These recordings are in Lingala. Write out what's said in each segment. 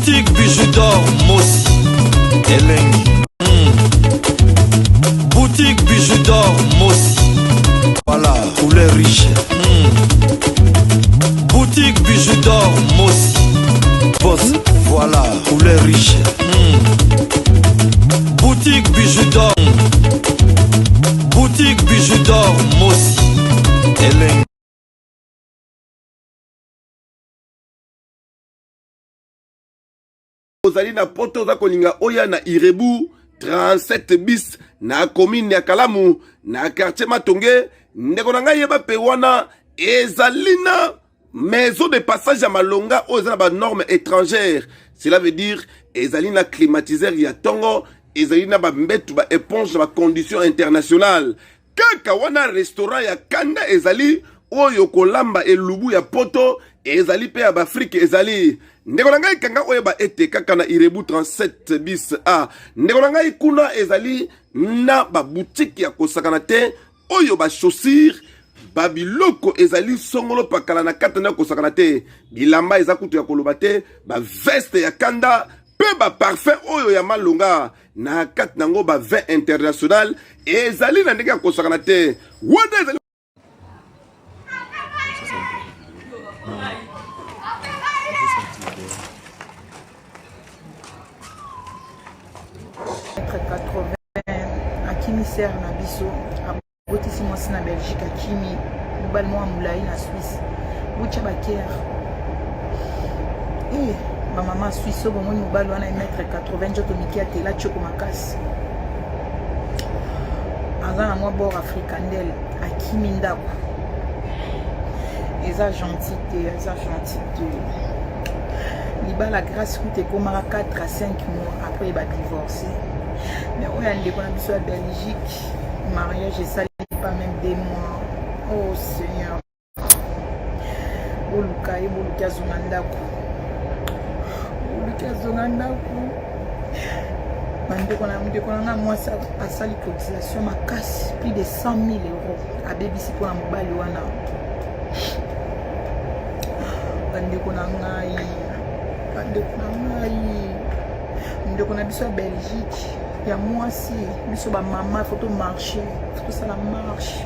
Boutique bijoux d'or Mossi Elengi. Boutique bijoux d'or Mossi. Voilà, couleur riche. Boutique bijoux d'or Mossi. Boss, voilà, couleur riche. Boutique bijoux d'or. Boutique bijoux d'or Mossi Elengi. Ozali na poto za kolinga oya na Irebu 37 bis na commune ya Kalamu na quartier Matonge ndeko na ngai yeba pe wana ezali na maison de passage ya malonga oyo eza na ba normes étrangères. Cela veut dire ezali na climatiseur ya tongo, ezali na ba mbetu ba éponge na ba conditions internationales. Kaka wana restaurant ya kanda ezali oyo kolamba elubu ya poto ezali pe ya Afrique ezali. Ndeko na ngai kanga oyo ba ete kaka na Irebu 37 bis A. Ndeko na ngai kuna ezali na ba boutique ya kosakana te oyo ba chaussures ba biloko ezali songolo pakala na kata na kosakana te. Bilamba eza kutu ya koloba te, ba veste ya kanda pe ba parfum oyo ya malonga na kata nango ba vin international ezali na ndenge ya kosakana te. Wanda ezali Akimi sert na biso abotisi mwasi na Belgique Akimi mobali mwa mulai na Suisse butya baker bamama Suisse oyo bomoni mobali wana 1m80 njoto miki atela tioko makasi aza na mwa bord afrika ndele Akimi ndako eza gentil te libala grâce kute ekomaka 4 à 5 mois après ba divorcé. Mais on a des conditions à Belgique, mariage et ça pas même des mois. Oh Seigneur. Oluka Zunandaku. On a moi ça à sali cotisation ma casse plus de 100 000 euros à BBC pour la mobile wana. Ndeko na biso Belgique ya mwasi biso ba mama photo marché tout ça la marche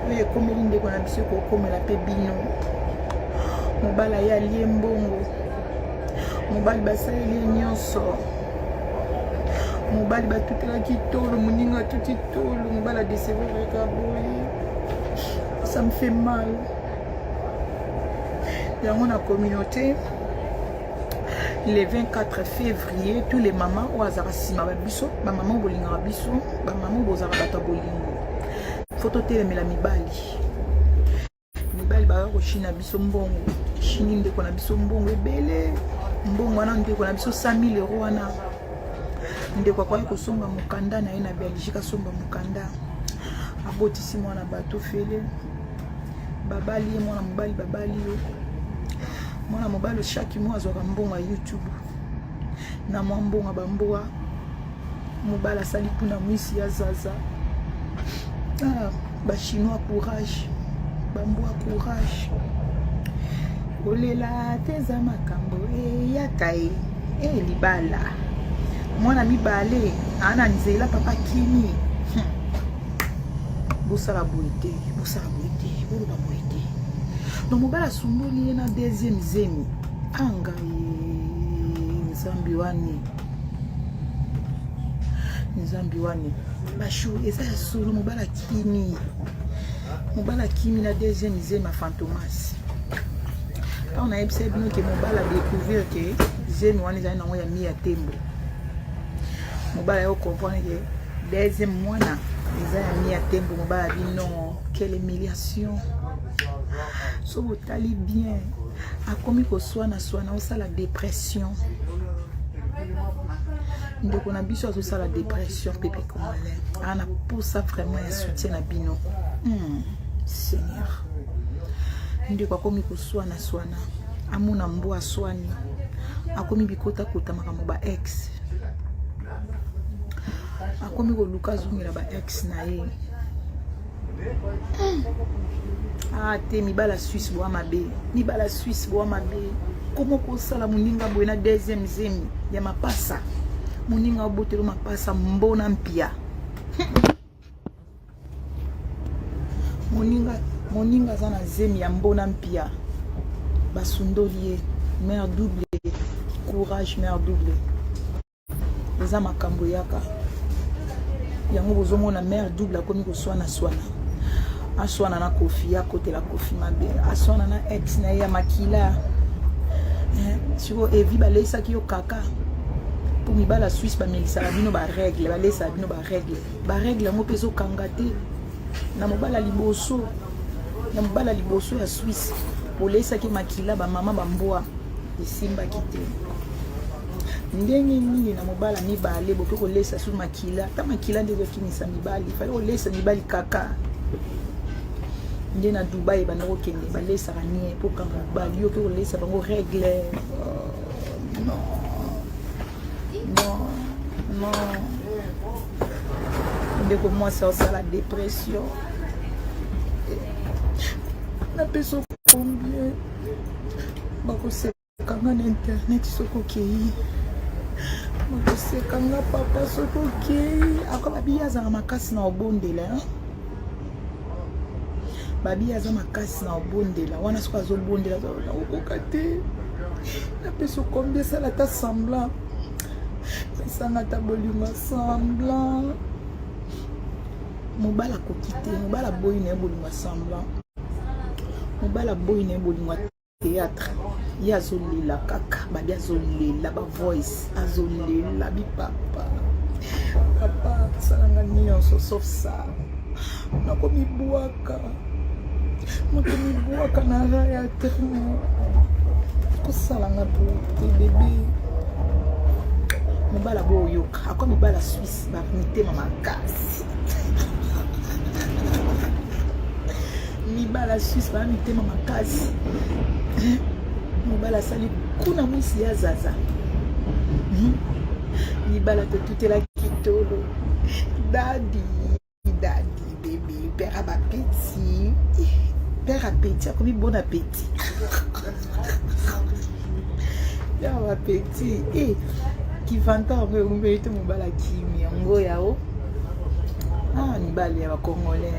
oye komeli ndeko na biso ko komela pe bino mobala ya liembongo mobali basaleli nyonso mobali batutela kitolo moninga tuti tolo mobala décevoir ka boye ça me fait mal. Dans la communauté, le 24 février, tous les mamans au hasard sima biso, ma maman bolinga biso, ma maman bozara bata bolingo. Photo tele mela mibali. Mibali ba ko china biso mbongo, chini ndeko na biso mbongo ebele. Mbongo wana ndeko na biso 100 000 euros wana. Ndeko kwa ko somba mukanda na ina Belgique somba mukanda. Abotisi mwana bato fele. Babali mwana mobali babali yo. Mwana mobali chaque mois azwaka mbongo ya YouTube na mwa mbongo bamboa mobali asali mpuna mwisi ya zaza ba chinois courage bamboa courage olela teza makambo eyaka libala mwana mibale ana nzela papa Kimi bosala boite boloba boite donc mobala sumboli ye na deuxième zemi anga nzambi wani bashu eza ya solo mobala Kimi na deuxième zemi Fantomas on a ebisa bino ke mobala découvrir ke zemi wani ezali nango ya mi ya tembo mobala yo comprendre ke deuxième mwana eza ya mi ya tembo mobala bino quelle humiliation. So vous allez bien, a commis que soit la dépression. Donc on a besoin de ça la dépression, pépé comme on a pour ça vraiment un soutien à bino. Seigneur. Donc a commis que soit amuna mbo aswani. A commis bikota kota makamoba ex. A commis que Lucas zungira ba ex na ye. Ah, te mibala Suisse boa mabe. Mibala Suisse boa mabe. Comment ko sala muninga boena deuxième zemi ya mapasa. Muninga obotelo mapasa mbona mpia. Moninga zana zemi ya mbona mpia. Basundolier, mère double, courage mère double. Eza makambo yaka. Yango bozomona mère double akomi koswana swana. Aswana na kofi ya kote la kofi mabe. Aswana na ex na ya makila. Siko evi balesa ki yo kaka. Pour mi bala Suisse ba melisa bino ba règle, balesa bino ba règle. Ba règle ngo peso kangate. Na mobala liboso. Na mobala liboso ya Suisse. Bolesa ki makila ba mama ba mboa. Isimba kite. Ndenge nini na mobala mibale boke kolesa su makila. Ta makila ndezo kinisa mibali. Fale kolesa mibali kaka. Nde na Dubai banako kende balesa ranie pour kanga mibali yo ke kolesa bango règle. Non. Dès que moi ça la dépression. La personne combien bako se kanga na internet soko kei. Bako se kanga papa soko kei. Akoma biya za makasi na obondela. Babi aza makasi na obondela. Wana soko azobondela na okokate. La personne combien ça la ta semblant. Sanga ta bolingo semblant. Mobala kokite, mobala boy ne bolingo semblant. Mobala boy ne bolingo théâtre. Ya zolela kaka, ba bia zolela ba voice, azolela bi papa. Papa salanga nyonso sauf ça. Nako mi buaka. Nako mi buaka na raya terme. Ko salanga pour tes bébés. Mibala boyo, ako mibala Suisse, ba mite mama kasi. Mibala Suisse, ba mite mama kasi. Mibala sali kuna mwisi ya zaza. Mibala te tout la kitolo. Daddy, baby, père à appétit. Père appétit, ako mi bon appétit. Père appétit, qui vanta en fait mon bala kimi ngo yao ah ni bali ya congolais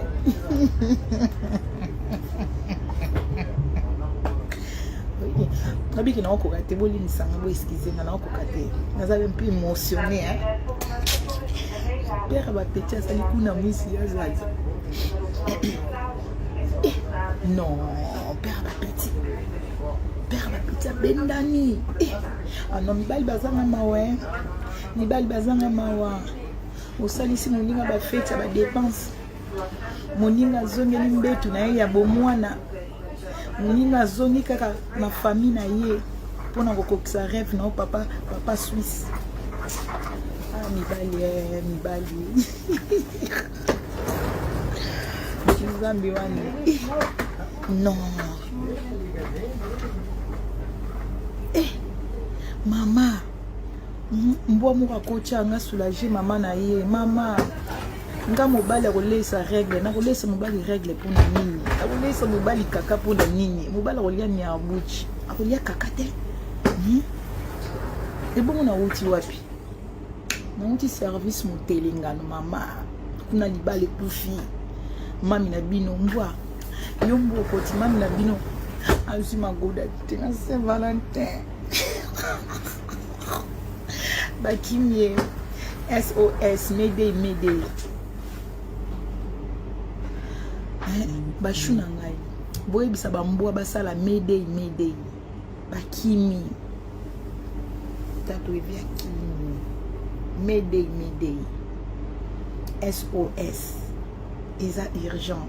oui tabi ki na ko kate boli ni sanga bo excusez na ko kate naza un peu émotionné hein père ba petit asali kuna mwisi ya zaza non père ba petit bendani non mibali bazanga mawe mibali bazanga mawa osalisi moninga ba fete ba dépense moninga zongeli mbetu na ye ya bomwana moninga zongi kaka na famille na ye pona kokokisa rêve na papa Suisse ah mibali Kizambi wani non mama mbwa moko akotia nga soulager mama na ye mama nga mobali akolesa règle na kolesa mobali règle pour nini akolesa mobali kaka pour nini mobali akolia nyabuchi akolia kaka te ebongo na uti wapi na uti service motelengano mama kuna libale kufi mami na bino mbwa yo mbwa koti mami na bino azwi magoda te na Saint Valentin bakimie SOS Mayday bashu na ngai boyebisa bambwa basala Mayday bakimi tato evia kimi Mayday SOS eza urgent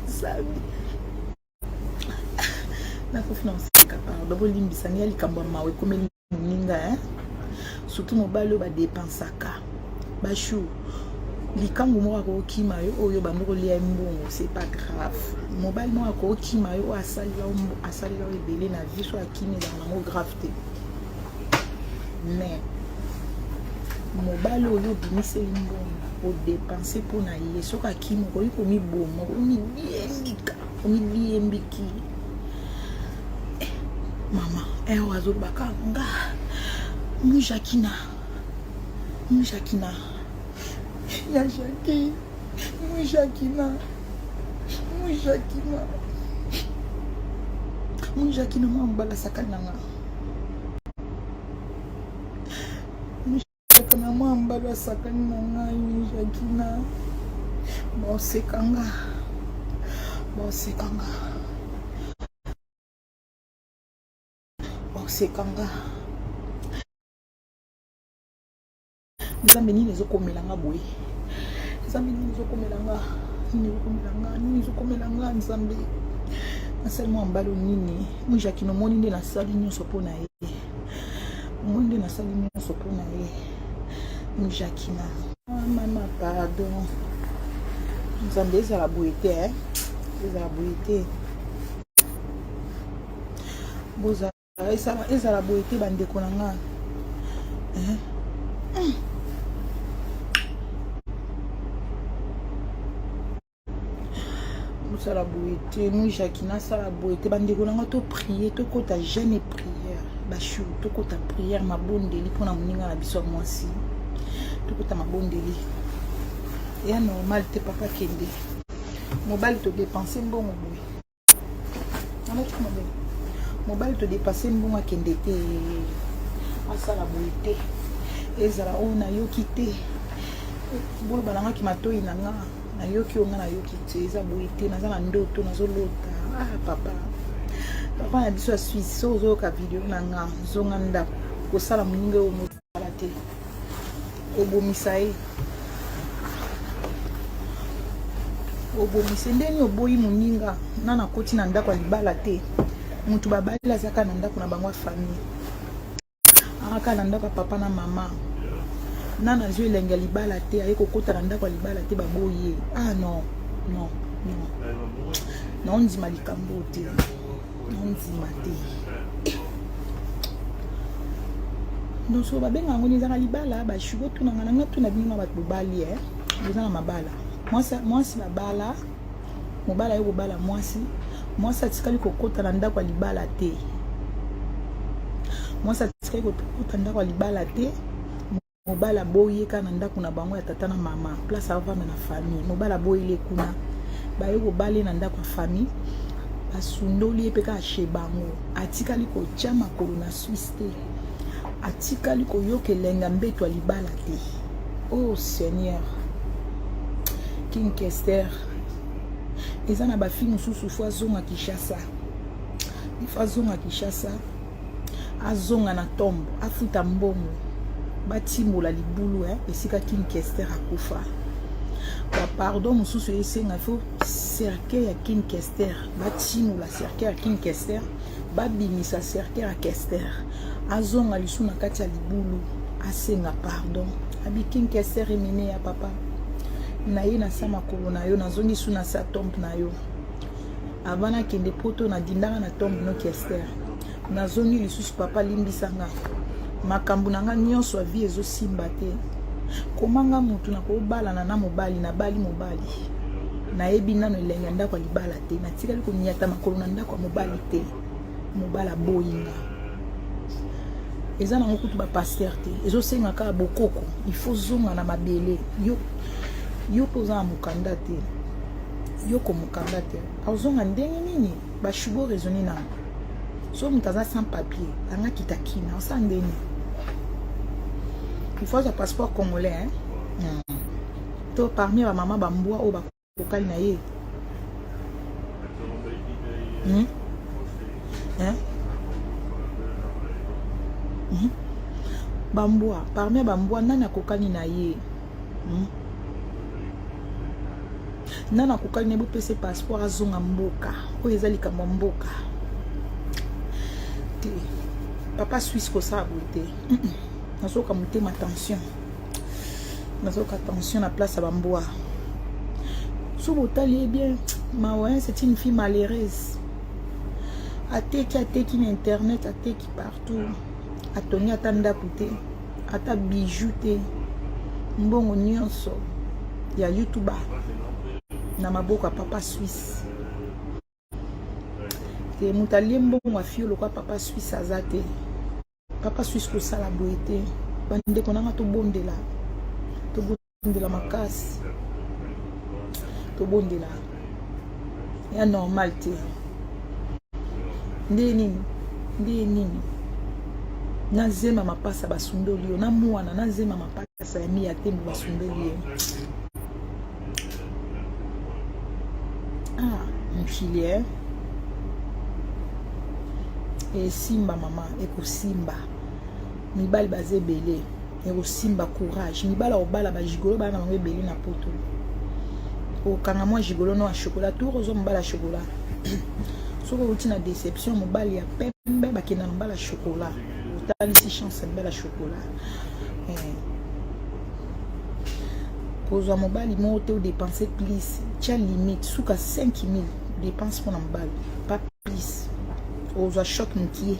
sabi na confiance capable d'abord limbisani ya likambo mawe komeli ninga surtout mobalo ba dépensaka bashu likambo mo ko kima yo oyo bandoko lia mbongo c'est pas grave mobile mo ko kima yo asali yo ebele na vie so akini dans mo grave te mais mobalo yo bimiseli mbongo dépenser pour na ye soka kimo ko mi bomo mi biembika mi biembiki mama wazo bakanga mujakina ya Jackie mujakina mambala sakananga mujakina mambala sakananga mujakina bosekanga nzambe nini ezokomelanga boye nini ezokomelanga nzambe nasali mwa mbalo nini mujakino moni nde nasali nyonso mpo na ye mujakina mama pardon nzambe ezala boye te ezala boye te bandeko na nga sala boye te mujakina sala boye te bandeko nanga to prier tokota jeune prière bashu tokota prière mabondeli mpona moninga na biso mwasi tokota mabondeli ya normal te papa kende mobali to dépenser mbongo boye mobali to dépenser mbongo akende te asala boye te ezala oyo nayoki te bolo balangaki matoi na nga nayoki onga nayoki te eza boye te naza na ndoto nazolota papa na biso ya Suisse so ozoyoka video na nga zonga ndako kosala moninga oyo mosala te obomisa ye obomisa ndeni oboyi moninga nana koti na ndako ya libala te mutu babali azaka na ndako na bango ya famille aka na ndako ya papa na mama nana zwi elenge ya libala te aye kokota na ndako ya libala te baboye non naondima likambo te naondima te ndoso babenga yango ezaka libala bashugo tunanga nanga tuna bino bato bobali eza na mabala mwasi babala mobala ye kobala mwasi atikali kokota na ndako ya libala te mobala boyeka na ndako na bango ya tata na mama place avanda na famille mobala boyele kuna baye kobale na ndako ya famille basundoli epeka ashe bango atikali kotia makolo na Suisse te atikali koyokelenga mbeto ya libala te oh Seigneur King Kester eza na bafi mosusu fo azonga Kinshasa azonga na tombo afuta mbongo batimola libulu esika King Kester akufa pardon mosusu esenga fo cercle ya King Kester batimola cercle ya King Kester babimisa cercle ya Kester azonga lisu na kati ya libulu asenga pardon abi King Kester emene ya papa na ye na sa makolo na yo nazongi su na sa tombe na yo avana kende poto na dindaka na tombe no Kester nazongi lisusu papa limbisanga makambo nanga nyonso avi ezosimba te komanga mutu na kobalana na mobali na bali mobali nayebi nano elenge ndako ya libala te natikali konyata makolo na ndako ya mobali te mobala boyinga eza nango kutu bapaster te ezosenga kaka bokoko ifo zonga na mabele yo poza na mokanda te yo komokanda te azonga ndenge nini bashubo raisonne nango so mutu aza sans papier anga kitakina osa ndeni il faut un passeport congolais to parmi ba mama bambwa o bakokali na ye bambwa parmi bambwa nani akokani na ye nani akokali na ye bopesa passeport azonga mboka oyo eza likambo mboka te papa Suisse kosala boye te nazoka motema attention na place ya bambwa so botali ye bien mawa c'est une fille malheureuse ateki na internet ateki partout atongi ata ndako te ata bijou te mbongo nyonso ya YouTuber na maboko ya papa Suisse. Te mutalie mbongo afio lokwa papa Suisse azate. Papa Suisse ko sala boete. Bande konanga to bondela. To bondela makasi. To bondela. Ya normal te. Nini? Nazema mapasa basundoli yo na mwana nazema mapasa ya mi ya tembo basundoli yo. Ah, mchili e simba mama eko simba mibali baze belé eko simba courage mibala obala ba jigolo bana bango belé na poto o kanga moi jigolo no a chocolat tout rozo mbala chocolat soko uti na déception mobali ya pembe bakena mbala chocolat utali si chance mbala chocolat kozwa mobali mo te o dépenser plus tia limite suka 5000 dépense pour mbala pas plus ozwa choc mukie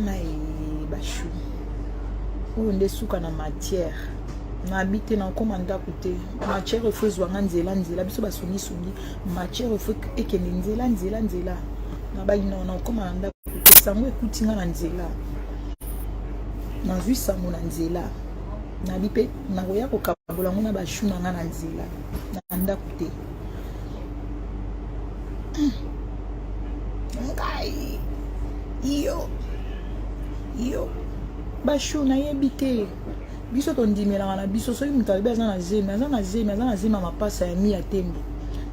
mai bashu oyo nde suka na matière na habite na komanda kote matière efo ezwanga nzela biso basungi matière efo ekende nzela na bayino na komanda kote sango ekutinga na nzela nazwi sango na nzela na bipe na koya kokabola ngo na bashu na nga na nzela na ndako te ngai yo bashu na yebi te biso tondimelanga na biso soki moto alobi aza na zemi mapasa ya mi ya tembo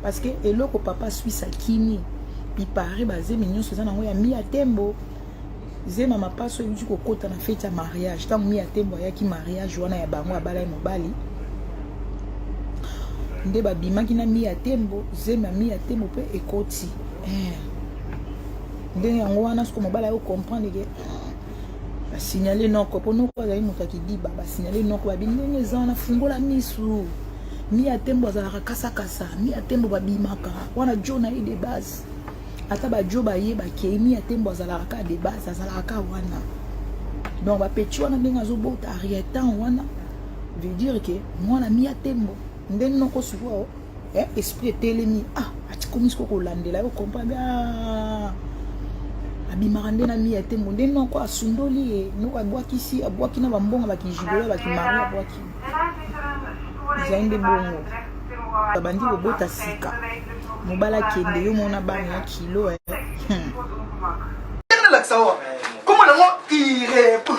parce que eloko papa Suisse akimi bipare bazemi nyonso eza nango ya mi ya tembo zema mapasa oyo kokota na fete ya mariage ntango mi ya tembo ayaki mariage wana ya bango abala ye mobali nde babimaki na mi ya tembo zema mi ya tembo mpe ekoti nde yango wana soko mobali ayo comprendre ke basignale noko mpo noko azali moto akidiba basignale noko babi ndenge eza wana fungola misu mi ya tembo azalaka kasakasa mi ya tembo babimaka wana jo na ye de base ata bajo bayebaki mi ya tembo azalaka de base azalaka wana donc bapeti wana ndenge azobota arrière-temps wana veut dire ke mwana mi ya tembo ndenge noko sikoyo esprit etelemi atikomi siko kolandela yo comprendre abimaka nde na mi ya tembo nde noko asundoli ye noko abwaki na bambongo bakijigolo bakimari abwaki ezali nde bongo babandi kobota sika mobala akende yo mona bana ya kilo comment nango irepu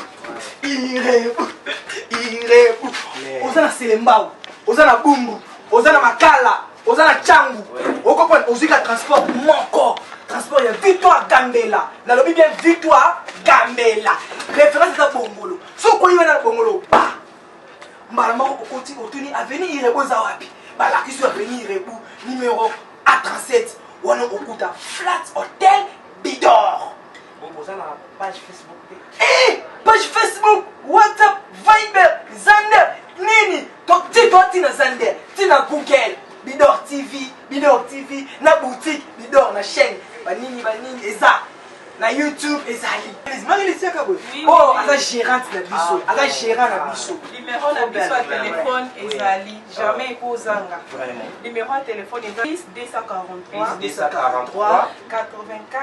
oza na selembao oza na bumbu oza na makala oza na changu okopona ozwika transport moko transport ya Victoire Gambela nalobi bien Victoire Gambela référence eza bongolo soko yiwana na bongolo ba mbala moko okoti otuni avenue Irebu eza wapi balakisi avenue Irebu numéro A37 wana okuta Flat Hotel Bidor oza na page Facebook page Facebook WhatsApp Viber Zander nini tina Zander tina Google Bidor TV na boutique Bidor na chaîne banini eza na YouTube ezali oh aza gérante na biso aza gérant na biso numéro na biso ya téléphone ezali jamais ekozanga numéro ya téléphone ezali 243 84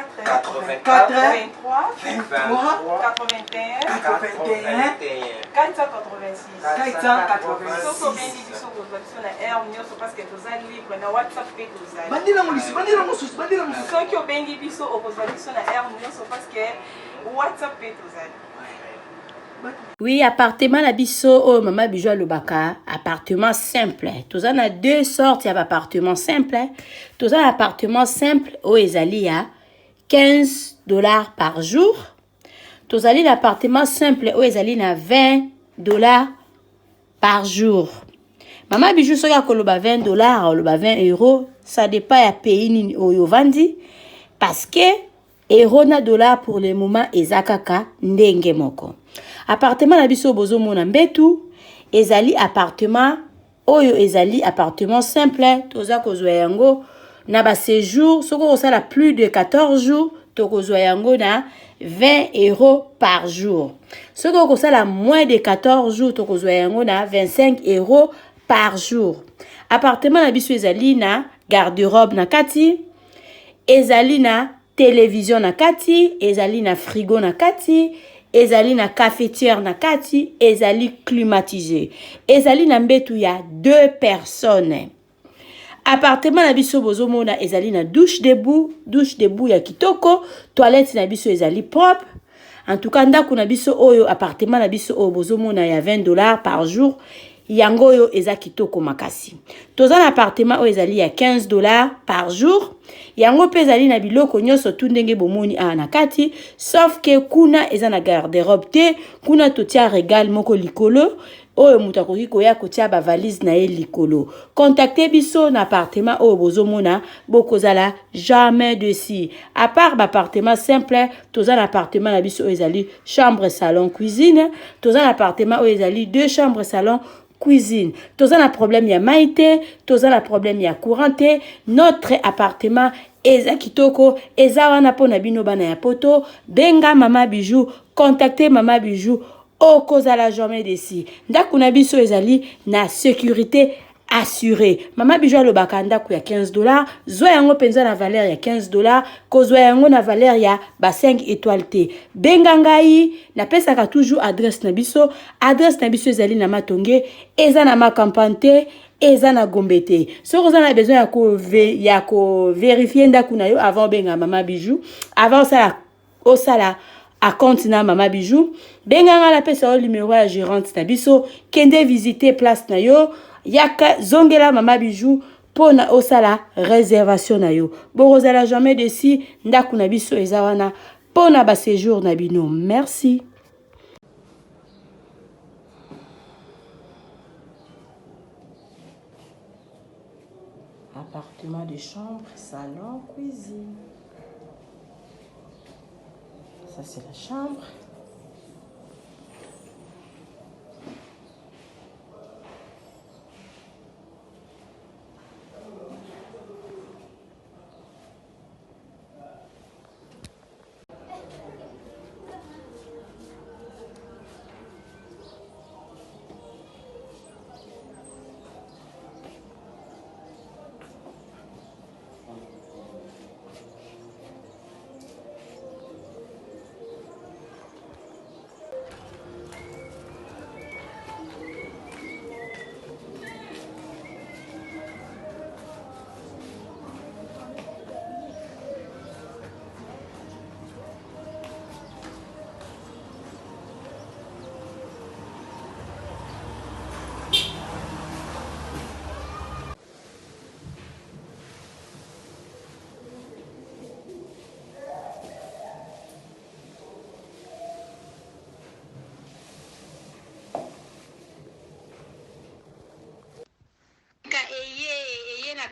soko bendi biso kozwa biso na air nyonso parce que toza libre na WhatsApp pe tozali bandela mosusu soki obengi biso okozwa biso na air nyonso parce que WhatsApp pe tozali. Oui, appartement na biso oh mama Bijou Lobaka, appartement simple. Toza na deux sortes d'appartements simples. Toza na appartement simple au ezali à $15 par jour. Tozali l'appartement simple au ezali na $20 par jour. Mama Bijou soka koloba $20 oloba €20, ça dépend ya pays nini oyo vandi parce que euro na dollar pour le moment ezakaka ndenge moko. Appartement na biso bozo mona mbetu ezali appartement oyo ezali appartement simple toza kozwa yango na ba séjour soko osala plus de 14 jours to kozwa yango na 20 € par jour. Ce que ça la moins de 14 jours, to kozwa yango na 25 € par jour. Appartement na biso ezali na garde-robe na kati, ezali na télévision na kati, ezali na frigo na kati, ezali na cafetière na kati, ezali climatisé. Ezali na mbetu ya 2 personnes. Appartement na biso bozomona ezali na douche debout ya kitoko, toilette na biso ezali propre. En tout cas ndako na biso oyo appartement na biso oyo bozomona ya 20 $ par jour. Yango oyo eza kitoko makasi. Toza na appartement oyo ezali ya 15 $ par jour. Yango pe ezali na biloko nyonso tu ndenge bomoni na kati, sauf que kuna eza na garde-robe te, kuna totia régal moko likolo. Oyo mutu akoki koya kotia ba valise na ye likolo. Contactez biso na appartement oyo bozomona bokozala jamais dessus. À part ba appartement simple, toza na appartement na biso oyo ezali chambre, salon, cuisine. Toza na appartement oyo ezali 2 chambres, salon, cuisine. Toza na problème ya maïté, toza na problème ya courante. Notre appartement eza kitoko, eza wana pona bino bana ya poto. Benga Mama Bijou, contactez Mama Bijou. Okozala jamais desi. Ndako na biso ezali na sécurité assurée. Mama Bijou alobaka ndako ya 15 $, zwa yango penza na valeur ya 15 $, kozwa yango na valeur ya ba 5 étoiles te. Benga ngai, na pesaka toujours adresse na biso. Adresse na biso ezali na Matonge, eza na Makampante, eza na Gombe te. So vous avez besoin ya ko vérifier ndako na yo avant benga Mama Bijou, avant ça osala à compte na Mama Bijou. Benganga la pesa au numéro ya gérante na biso, kende visiter place na yo, yaka zongela Mama Bijou pona osala réservation na yo. Borozala jamais desi, ndako na biso eza wana pona ba séjour na bino. Merci. Appartement de chambre, salon, cuisine. Ça c'est la chambre.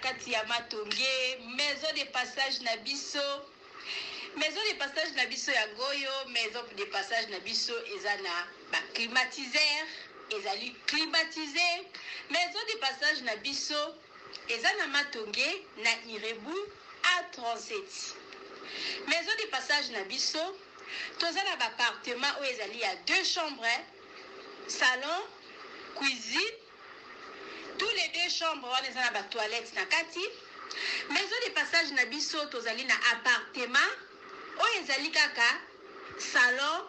Kati ya Matonge, maison de passage na biso. Maison de passage na biso ya goyo, maison de passage na biso ezana ba climatiseur, ezali climatisé. Maison de passage na biso ezana Matonge na Irebu A37. Maison de passage na biso tozana ba appartement où ezali ya 2 chambres, salon, cuisine. Tous les 2 chambres, on est dans la toilette na kati. Maison de passage na biso tozali na appartement. O ezali kaka salon,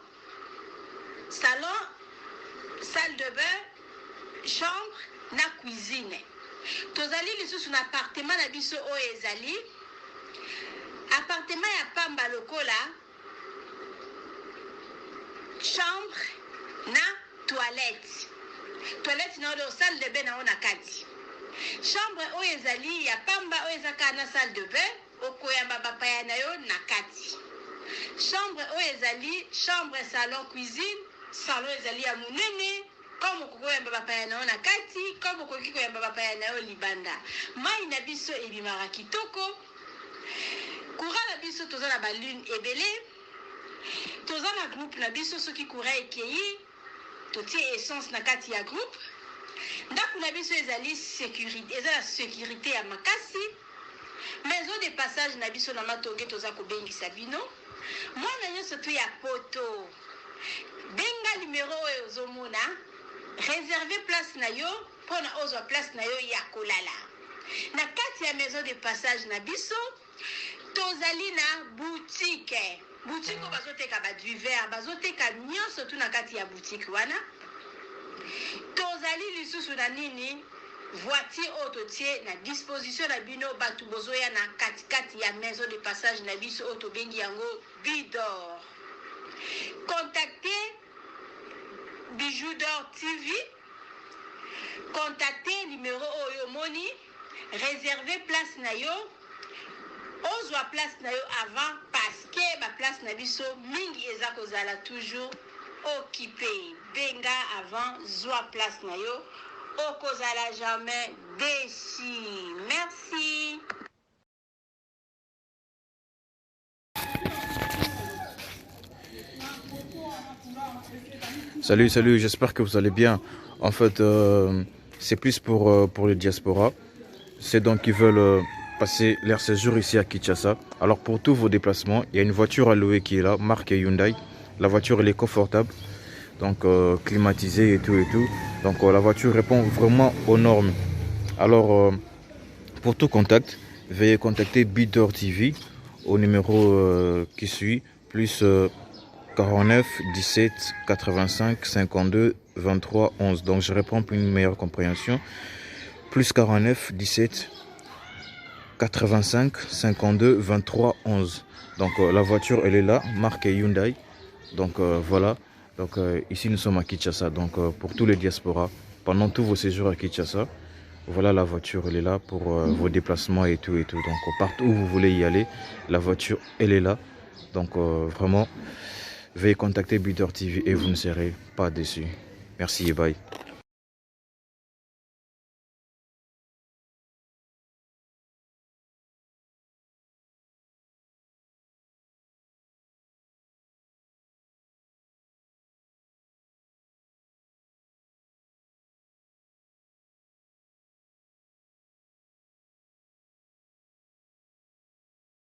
salle de bain, chambre na cuisine. Tozali lisusu na appartement na biso o ezali appartement ya pamba lokola chambre na toilette. Toilette na odo salle de bain na ona kati. Chambre o ezali ya pamba o ezaka na salle de bain okoyamba bapaya na yo na kati. Chambre o ezali chambre, salon, cuisine. Salon ezali ya munene comme okoyamba bapaya na yo na kati, comme okoki koyamba bapaya na yo libanda. Mai na biso ebimaka kitoko. Courant na biso toza na balune ebele. Toza na groupe na biso soki courant ekeyi totie essence na kati ya groupe. Ndako na biso ezali sécurité, ezala sécurité ya makasi. Maison de passage na biso na Matonge toza kobengisa bino. mwana nyonso tu ya poto benga numéro oyo ozomona réserve place na yo mpona ozwa place na yo ya kolala na kati ya maison de passage na biso tozali na boutique oyo bazoteka baduver bazoteka nyonso tu na kati ya boutique wana tozali lisusu na nini voiture oyo totie na disposition na bino bato bozoya na katikati ya maison de passage na biso oyo tobengi yango Bidor. Contactez Bijou d'Or TV, contactez numéro oyo moni, réservez place na yo, ozwa place na yo avant parce que ba place na biso mingi eza kozala toujours occupé. Benga avant zwa place na yo, okozala jamais déçu. Merci. Salut, j'espère que vous allez bien. En fait, c'est plus pour les diasporas. C'est donc qui veulent passer leur séjour ici à Kinshasa. Alors pour tous vos déplacements, il y a une voiture à louer qui est là, marque Hyundai. La voiture elle est confortable, donc climatisée et tout. Donc la voiture répond vraiment aux normes. Alors pour tout contact, veuillez contacter Bidor TV au numéro qui suit, plus 49 17 85 52 23 11. Donc je réponds pour une meilleure compréhension. Plus 49 17 85 52 23 11. Donc la voiture elle est là, marque Hyundai. Donc voilà. Donc ici nous sommes à Kinshasa. Donc pour tous les diasporas, pendant tous vos séjours à Kinshasa, voilà la voiture elle est là pour vos déplacements et tout. Donc partout où vous voulez y aller, la voiture elle est là. Donc vraiment, veuillez contacter Bidor TV et vous ne serez pas déçus. Merci et bye.